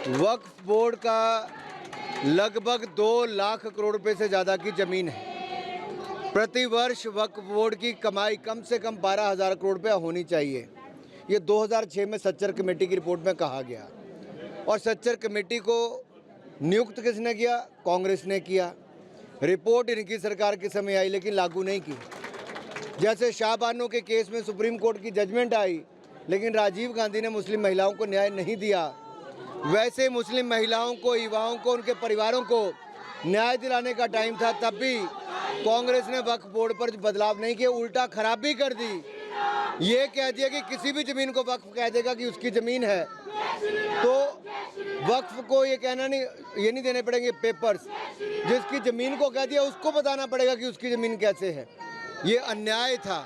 वक्फ board का लगभग 2 लाख करोड़ रुपए से ज़्यादा की ज़मीन है। प्रति वर्ष वक्फ बोर्ड की कमाई कम से कम 12,000 करोड़ रुपया होनी चाहिए। ये 2006 में सच्चर कमेटी की रिपोर्ट में कहा गया। और सच्चर कमेटी को नियुक्त किसने किया? कांग्रेस ने किया। रिपोर्ट इनकी सरकार के समय आई लेकिन लागू नहीं की। जैसे शाहबानो के केस में सुप्रीम कोर्ट की जजमेंट आई लेकिन राजीव गांधी ने मुस्लिम महिलाओं को न्याय नहीं दिया, वैसे मुस्लिम महिलाओं को, युवाओं को, उनके परिवारों को न्याय दिलाने का टाइम था, तब भी कांग्रेस ने वक्फ बोर्ड पर बदलाव नहीं किया, उल्टा खराबी कर दी। ये कह दिया कि किसी भी ज़मीन को वक्फ कह देगा कि उसकी ज़मीन है, तो वक्फ को ये कहना नहीं, ये नहीं देने पड़ेंगे पेपर्स। जिसकी ज़मीन को कह दिया उसको बताना पड़ेगा कि उसकी ज़मीन कैसे है। ये अन्याय था,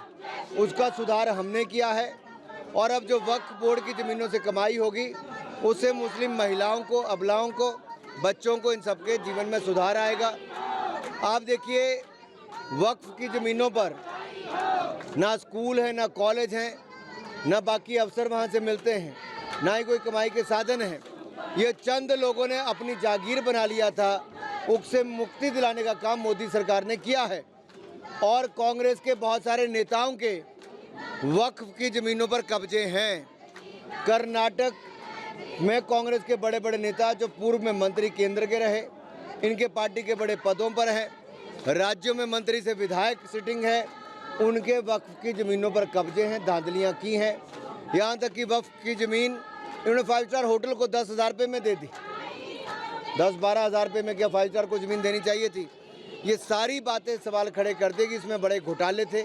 उसका सुधार हमने किया है। और अब जो वक्फ बोर्ड की ज़मीनों से कमाई होगी उससे मुस्लिम महिलाओं को, अबलाओं को, बच्चों को, इन सबके जीवन में सुधार आएगा। आप देखिए, वक्फ की ज़मीनों पर ना स्कूल है, ना कॉलेज हैं, ना बाकी अफसर वहाँ से मिलते हैं, ना ही कोई कमाई के साधन हैं। ये चंद लोगों ने अपनी जागीर बना लिया था, उससे मुक्ति दिलाने का काम मोदी सरकार ने किया है। और कांग्रेस के बहुत सारे नेताओं के वक्फ की ज़मीनों पर कब्जे हैं। कर्नाटक में कांग्रेस के बड़े बड़े नेता जो पूर्व में मंत्री केंद्र के रहे, इनके पार्टी के बड़े पदों पर हैं। राज्यों में मंत्री से विधायक सिटिंग है, उनके वक्फ की ज़मीनों पर कब्जे हैं, धांधलियाँ की हैं। यहाँ तक कि वक्फ की ज़मीन इन्होंने 5 स्टार होटल को 10,000 रुपये में दे दी। 10-12 हज़ार रुपये में क्या 5 स्टार को ज़मीन देनी चाहिए थी? ये सारी बातें सवाल खड़े कर देगी। इसमें बड़े घोटाले थे,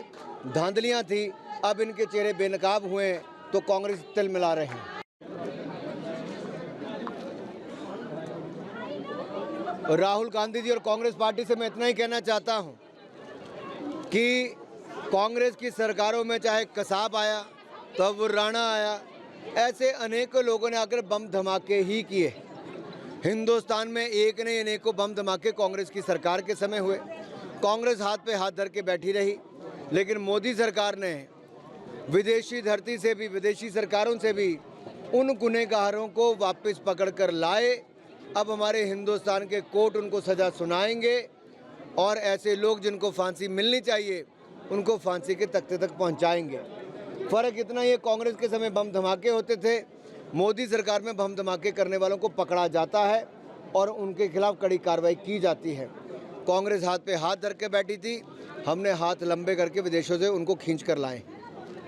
धांधलियाँ थी। अब इनके चेहरे बेनकाब हुए हैं तो कांग्रेस तिल मिला रहे हैं। राहुल गांधी जी और कांग्रेस पार्टी से मैं इतना ही कहना चाहता हूं कि कांग्रेस की सरकारों में चाहे कसाब आया, तब राणा आया, ऐसे अनेकों लोगों ने आकर बम धमाके ही किए। हिंदुस्तान में एक नहीं अनेकों बम धमाके कांग्रेस की सरकार के समय हुए। कांग्रेस हाथ पे हाथ धर के बैठी रही, लेकिन मोदी सरकार ने विदेशी धरती से भी, विदेशी सरकारों से भी उन गुनहगारों को वापस पकड़ कर लाए। अब हमारे हिंदुस्तान के कोर्ट उनको सज़ा सुनाएंगे और ऐसे लोग जिनको फांसी मिलनी चाहिए उनको फांसी के तख्ते तक पहुंचाएंगे। फ़र्क इतना ही है, कांग्रेस के समय बम धमाके होते थे, मोदी सरकार में बम धमाके करने वालों को पकड़ा जाता है और उनके खिलाफ कड़ी कार्रवाई की जाती है। कांग्रेस हाथ पे हाथ धर के बैठी थी, हमने हाथ लंबे करके विदेशों से उनको खींच कर लाए।